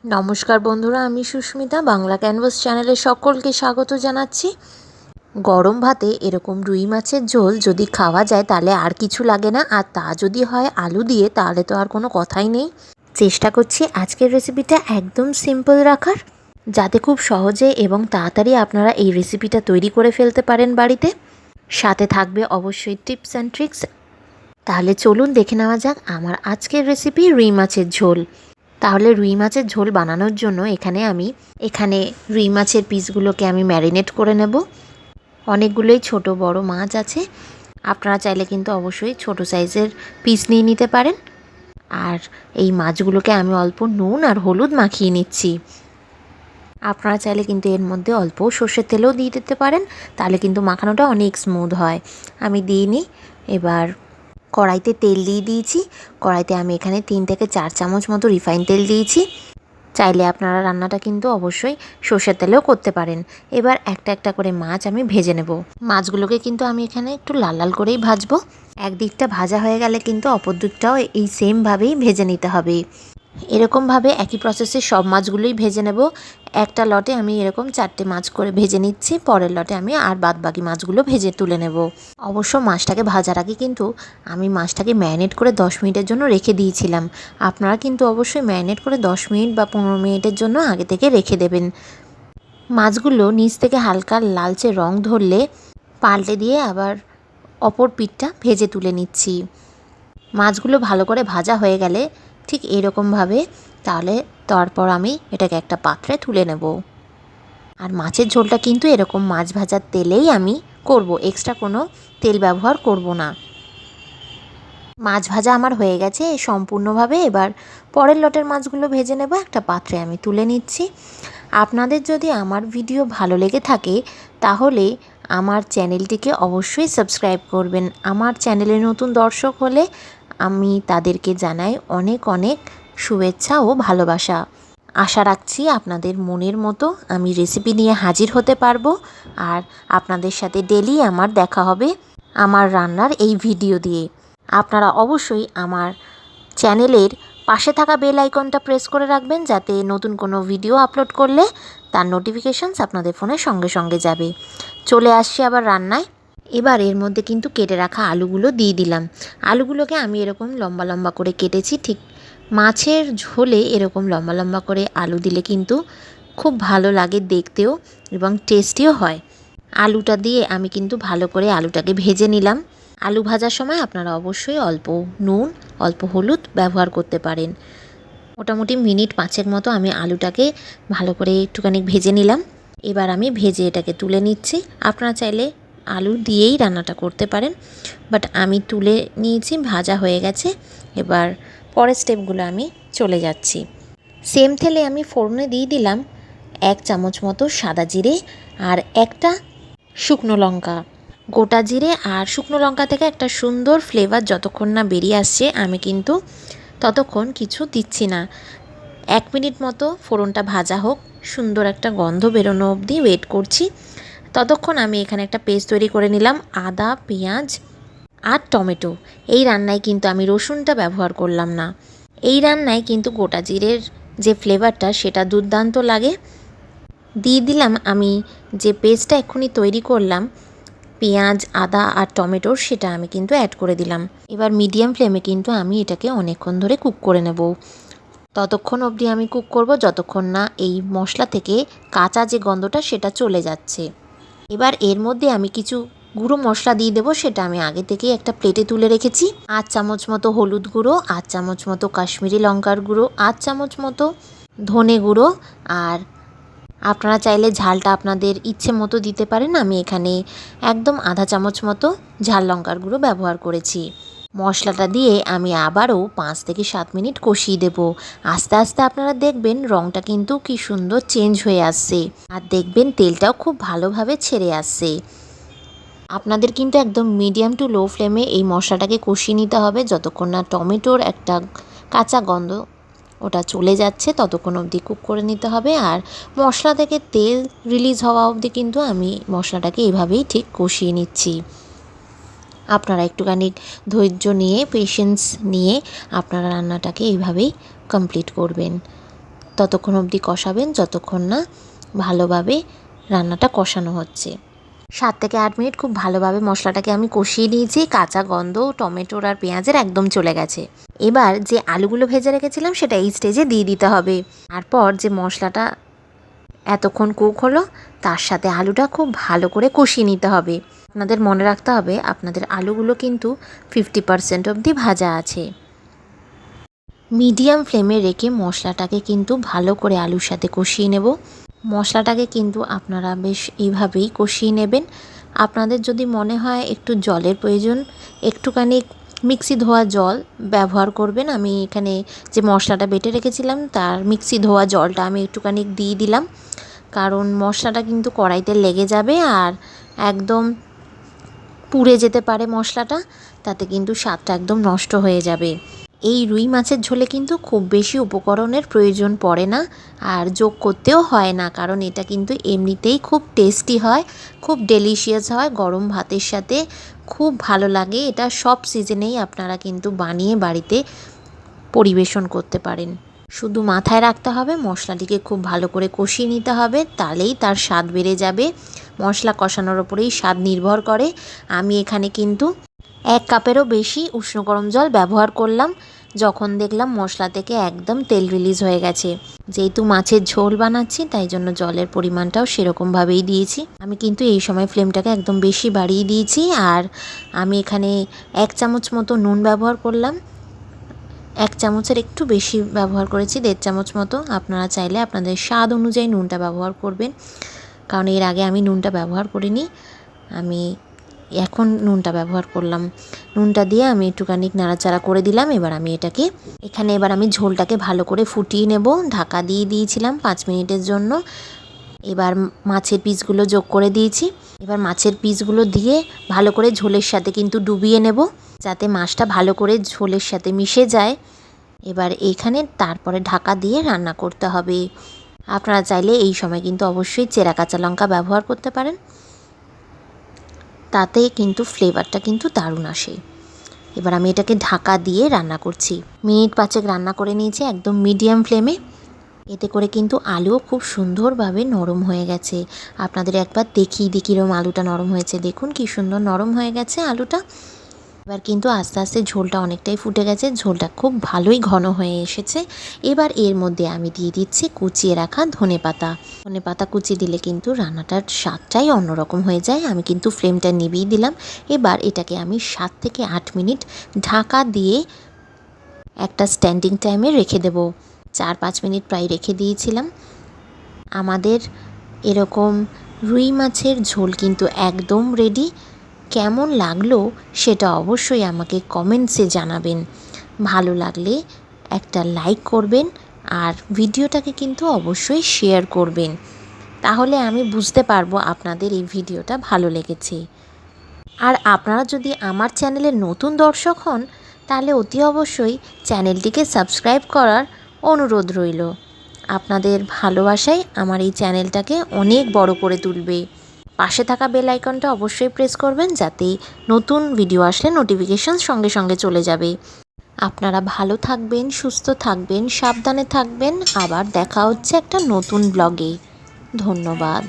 নমস্কার বন্ধুরা, আমি সুস্মিতা বাংলা ক্যানভাস চ্যানেলে সকলকে স্বাগত জানাচ্ছি। গরম ভাতে এরকম রুই মাছের ঝোল যদি খাওয়া যায় তাহলে আর কিছু লাগে না, আর তা যদি হয় আলু দিয়ে তাহলে তো আর কোনো কথাই নেই। চেষ্টা করছি আজকের রেসিপিটা একদম সিম্পল রাখার, যাতে খুব সহজে এবং তাড়াতাড়ি আপনারা এই রেসিপিটা তৈরি করে ফেলতে পারেন বাড়িতে। সাথে থাকবে অবশ্যই টিপস অ্যান্ড ট্রিক্স। তাহলে চলুন দেখে নেওয়া যাক আমার আজকের রেসিপি রুই মাছের ঝোল। তাহলে রুই মাছের ঝোল বানানোর জন্য এখানে রুই মাছের পিসগুলোকে আমি ম্যারিনেট করে নেব। অনেকগুলোই ছোট বড় মাছ আছে, আপনারা চাইলে কিন্তু অবশ্যই ছোট সাইজের পিস নিয়ে নিতে পারেন। আর এই মাছগুলোকে আমি অল্প নুন আর হলুদ মাখিয়ে নিচ্ছি। আপনারা চাইলে কিন্তু এর মধ্যে অল্প সর্ষের তেলও দিয়ে দিতে পারেন, তাহলে কিন্তু মাখানোটা অনেক স্মুথ হয়। আমি দিইনি। এবার কড়াইতে তেল দিয়ে দিয়েছি। কড়াইতে আমি এখানে 3 থেকে 4 চামচ মতো রিফাইন তেল দিয়েছি। চাইলে আপনারা রান্নাটা কিন্তু অবশ্যই সর্ষের তেলেও করতে পারেন। এবার একটা একটা করে মাছ আমি ভেজে নেব। মাছগুলোকে কিন্তু আমি এখানে একটু লাল লাল করেই ভাজবো। একদিকটা ভাজা হয়ে গেলে কিন্তু অপর দিকটাও এই সেমভাবেই ভেজে নিতে হবে। এরকমভাবে একই প্রসেসে সব মাছগুলোই ভেজে নেব। একটা লটে আমি এরকম 4টে মাছ করে ভেজে নিচ্ছি, পরের লটে আমি আর বাকি মাছগুলো ভেজে তুলে নেব। অবশ্য মাছটাকে ভাজার আগে কিন্তু আমি মাছটাকে ম্যারিনেট করে 10 মিনিটের জন্য রেখে দিয়েছিলাম। আপনারা কিন্তু অবশ্যই ম্যারিনেট করে 10 মিনিট বা 15 মিনিটের জন্য আগে থেকে রেখে দেবেন। মাছগুলো নিচ থেকে হালকা লালচে রং ধরলে পাল্টে দিয়ে আবার অপর পিঠটা ভেজে তুলে নিচ্ছি। মাছগুলো ভালো করে ভাজা হয়ে গেলে ঠিক এরকমভাবে, তাহলে তারপর আমি এটাকে একটা পাত্রে তুলে নেব। আর মাছের ঝোলটা কিন্তু এরকম মাছ ভাজার তেলেই আমি করব, এক্সট্রা কোনো তেল ব্যবহার করব না। মাছ ভাজা আমার হয়ে গেছে সম্পূর্ণভাবে। এবার পরের লটের মাছগুলো ভেজে নেব, একটা পাত্রে আমি তুলে নিচ্ছি। আপনাদের যদি আমার ভিডিও ভালো লেগে থাকে তাহলে আমার চ্যানেলটিকে অবশ্যই সাবস্ক্রাইব করবেন। আমার চ্যানেলে নতুন দর্শক হলে আমি তাদেরকে জানাই অনেক অনেক শুভেচ্ছা ও ভালোবাসা। আশা রাখছি আপনাদের মনের মতো আমি রেসিপি নিয়ে হাজির হতে পারবো, আর আপনাদের সাথে ডেলি আমার দেখা হবে আমার রান্নার এই ভিডিও দিয়ে। আপনারা অবশ্যই আমার চ্যানেলের পাশে থাকা বেল আইকনটা প্রেস করে রাখবেন, যাতে নতুন কোনো ভিডিও আপলোড করলে তার নোটিফিকেশানস আপনাদের ফোনে সঙ্গে সঙ্গে যাবে। চলে আসছি আবার রান্নায়। এবার এর মধ্যে কিন্তু কেটে রাখা আলুগুলো দিয়ে দিলাম। আলুগুলোকে আমি এরকম লম্বা লম্বা করে কেটেছি। ঠিক মাছের ঝোলে এরকম লম্বা লম্বা করে আলু দিলে কিন্তু খুব ভালো লাগে দেখতেও এবং টেস্টিও হয়। আলুটা দিয়ে আমি কিন্তু ভালো করে আলুটাকে ভেজে নিলাম। আলু ভাজার সময় আপনারা অবশ্যই অল্প নুন অল্প হলুদ ব্যবহার করতে পারেন। মোটামুটি মিনিট 5 মতো আমি আলুটাকে ভালো করে একটুখানি ভেজে নিলাম। এবার আমি ভেজে এটাকে তুলে নিচ্ছি। আপনারা চাইলে আলু দিয়েই রান্নাটা করতে পারেন, বাট আমি তুলে নিয়েছি, ভাজা হয়ে গেছে। এবার পরের স্টেপগুলো আমি চলে যাচ্ছি। সেম তেলে আমি ফোড়নে দিয়ে দিলাম 1 চামচ মতো সাদা জিরে আর একটা শুকনো লঙ্কা। গোটা জিরে আর শুকনো লঙ্কা থেকে একটা সুন্দর ফ্লেভার যতক্ষণ না বেরিয়ে আসছে আমি কিন্তু ততক্ষণ কিছু দিচ্ছি না। 1 মিনিট মতো ফোড়নটা ভাজা হোক, সুন্দর একটা গন্ধ বেরোনো অবধি ওয়েট করছি। ততক্ষণ আমি এখানে একটা পেস্ট তৈরি করে নিলাম আদা পেঁয়াজ আর টমেটো। এই রান্নায় কিন্তু আমি রসুনটা ব্যবহার করলাম না। এই রান্নায় কিন্তু গোটা জিরের যে ফ্লেভারটা সেটা দুর্দান্ত লাগে। দিয়ে দিলাম আমি যে পেস্টটা এক্ষুনি তৈরি করলাম পেঁয়াজ আদা আর টমেটোর, সেটা আমি কিন্তু অ্যাড করে দিলাম। এবার মিডিয়াম ফ্লেমে কিন্তু আমি এটাকে অনেকক্ষণ ধরে কুক করে নেব। ততক্ষণ অবধি আমি কুক করব যতক্ষণ না এই মশলা থেকে কাঁচা যে গন্ধটা সেটা চলে যাচ্ছে। এবার এর মধ্যে আমি কিছু গুঁড়ো মশলা দিয়ে দেবো, সেটা আমি আগে থেকেই একটা প্লেটে তুলে রেখেছি। 8 চামচ মতো হলুদ গুঁড়ো, 8 চামচ মতো কাশ্মীরি লঙ্কার গুঁড়ো, 8 চামচ মতো ধনে গুঁড়ো, আর আপনারা চাইলে ঝালটা আপনাদের ইচ্ছে মতো দিতে পারেন। আমি এখানে একদম আধা চামচ মতো ঝাল লঙ্কার গুঁড়ো ব্যবহার করেছি। মশলাটা দিয়ে আমি আবারও 5 থেকে 7 মিনিট কষিয়ে দেব। আস্তে আস্তে আপনারা দেখবেন রঙটা কিন্তু কি সুন্দর চেঞ্জ হয়ে আসছে, আর দেখবেন তেলটাও খুব ভালোভাবে ছেড়ে আসছে। আপনাদের কিন্তু একদম মিডিয়াম টু লো ফ্লেমে এই মশলাটাকে কষিয়ে নিতে হবে যতক্ষণ না টমেটোর একটা কাঁচা গন্ধ ওটা চলে যাচ্ছে, ততক্ষণ অবধি কুক করে নিতে হবে। আর মশলা থেকে তেল রিলিজ হওয়া অবধি কিন্তু আমি মশলাটাকে এভাবেই ঠিক কষিয়ে নিচ্ছি। আপনারা একটুখানি ধৈর্য নিয়ে পেশেন্স নিয়ে আপনারা রান্নাটাকে এইভাবেই কমপ্লিট করবেন। ততক্ষণ অবধি কষাবেন যতক্ষণ না ভালোভাবে রান্নাটা কষানো হচ্ছে। 7 থেকে 8 মিনিট খুব ভালোভাবে মশলাটাকে আমি কষিয়ে নিয়েছি। কাঁচা গন্ধ টমেটোর আর পেঁয়াজের একদম চলে গেছে। এবার যে আলুগুলো ভেজে রেখেছিলাম সেটা এই স্টেজে দিয়ে দিতে হবে। তারপর যে মশলাটা এতক্ষণ কুক হলো তার সাথে আলুটা খুব ভালো করে কষিয়ে নিতে হবে। আপনাদের মনে রাখতে হবে আপনাদের আলুগুলো কিন্তু 50% অবধি ভাজা আছে। মিডিয়াম ফ্লেমে রেখে মশলাটাকে কিন্তু ভালো করে আলুর সাথে কষিয়ে নেব। মশলাটাকে কিন্তু আপনারা বেশ এইভাবেই কষিয়ে নেবেন। আপনাদের যদি মনে হয় একটু জলের প্রয়োজন, একটুখানি মিক্সি ধোয়া জল ব্যবহার করবেন। আমি এখানে যে মশলাটা বেটে রেখেছিলাম তার মিক্সি ধোয়া জলটা আমি একটুখানি দিয়ে দিলাম, কারণ মশলাটা কিন্তু কড়াইতে লেগে যাবে আর একদম পুড়ে যেতে পারে মশলাটা, তাতে কিন্তু স্বাদটা একদম নষ্ট হয়ে যাবে। এই রুই মাছের ঝোলে কিন্তু খুব বেশি উপকরণের প্রয়োজন পড়ে না আর যোগ করতেও হয় না, কারণ এটা কিন্তু এমনিতেই খুব টেস্টি হয়, খুব ডেলিশিয়াস হয়। গরম ভাতের সাথে খুব ভালো লাগে। এটা সব সিজনেই আপনারা কিন্তু বানিয়ে বাড়িতে পরিবেশন করতে পারেন। শুধু মাথায় রাখতে হবে মশলাটিকে খুব ভালো করে কষিয়ে নিতে হবে, তাহলেই তার স্বাদ বেড়ে যাবে। মশলা কষানোর ওপরেই স্বাদ নির্ভর করে। আমি এখানে কিন্তু 1 কাপেরও বেশি উষ্ণ গরম জল ব্যবহার করলাম যখন দেখলাম মশলা থেকে একদম তেল রিলিজ হয়ে গেছে। যেহেতু মাছের ঝোল বানাচ্ছি তাই জন্য জলের পরিমাণটাও সেরকমভাবেই দিয়েছি। আমি কিন্তু এই সময় ফ্লেমটাকে একদম বেশি বাড়িয়ে দিয়েছি। আর আমি এখানে 1 চামচ মতো নুন ব্যবহার করলাম। 1 চামচের একটু বেশি ব্যবহার করেছি, 1.5 চামচ মতো। আপনারা চাইলে আপনাদের স্বাদ অনুযায়ী নুনটা ব্যবহার করবেন, কারণ এর আগে আমি নুনটা ব্যবহার করিনি, আমি এখন নুনটা ব্যবহার করলাম। নুনটা দিয়ে আমি একটুখানি নাড়াচাড়া করে দিলাম। এবার আমি ঝোলটাকে ভালো করে ফুটিয়ে নেব। ঢাকা দিয়ে দিয়েছিলাম 5 মিনিটের জন্য। এবার মাছের পিসগুলো যোগ করে দিয়েছি। এবার মাছের পিসগুলো দিয়ে ভালো করে ঝোলের সাথে কিন্তু ডুবিয়ে নেব, যাতে মাছটা ভালো করে ঝোলের সাথে মিশে যায়। এবার এইখানে তারপরে ঢাকা দিয়ে রান্না করতে হবে। আপনারা চাইলে এই সময় কিন্তু অবশ্যই চেরা কাঁচা লঙ্কা ব্যবহার করতে পারেন, তাতে কিন্তু ফ্লেভারটা কিন্তু দারুণ আসে। এবার আমি এটাকে ঢাকা দিয়ে রান্না করছি। মিনিট 5 রান্না করে নিয়েছি একদম মিডিয়াম ফ্লেমে। এতে করে কিন্তু আলুও খুব সুন্দরভাবে নরম হয়ে গেছে। আপনাদের একবার দেখিয়ে দিই কীরকম আলুটা নরম হয়েছে। দেখুন কি সুন্দর নরম হয়ে গেছে আলুটা। এবার কিন্তু আস্তে আস্তে ঝোলটা অনেকটাই ফুটে গেছে, ঝোলটা খুব ভালোই ঘন হয়ে এসেছে। এবার এর মধ্যে আমি দিয়ে দিচ্ছি কুচিয়ে রাখা ধনেপাতা কুচি দিলে কিন্তু রান্নাটার স্বাদটাই অন্যরকম হয়ে যায়। আমি কিন্তু ফ্লেমটা নিভিয়ে দিলাম। এবার এটাকে আমি 7 থেকে 8 মিনিট ঢাকা দিয়ে একটা স্ট্যান্ডিং টাইমে রেখে দেব। 4-5 মিনিট প্রায় রেখে দিয়েছিলাম। আমাদের এরকম রুই মাছের ঝোল কিন্তু একদম রেডি। কেমন লাগলো সেটা অবশ্যই আমাকে কমেন্টসে জানাবেন। ভালো লাগলে একটা লাইক করবেন আর ভিডিওটাকে কিন্তু অবশ্যই শেয়ার করবেন, তাহলে আমি বুঝতে পারবো আপনাদের এই ভিডিওটা ভালো লেগেছে। আর আপনারা যদি আমার চ্যানেলের নতুন দর্শক হন তাহলে অতি অবশ্যই চ্যানেলটিকে সাবস্ক্রাইব করার অনুরোধ রইল। আপনাদের ভালোবাসাই আমার এই চ্যানেলটাকে অনেক বড় করে তুলবে। পাশে থাকা বেল আইকনটা অবশ্যই প্রেস করবেন, যাতে নতুন ভিডিও আসলে নোটিফিকেশন সঙ্গে সঙ্গে চলে যাবে। আপনারা ভালো থাকবেন, সুস্থ থাকবেন, সাবধানে থাকবেন। আবার দেখা হচ্ছে একটা নতুন ব্লগে। ধন্যবাদ।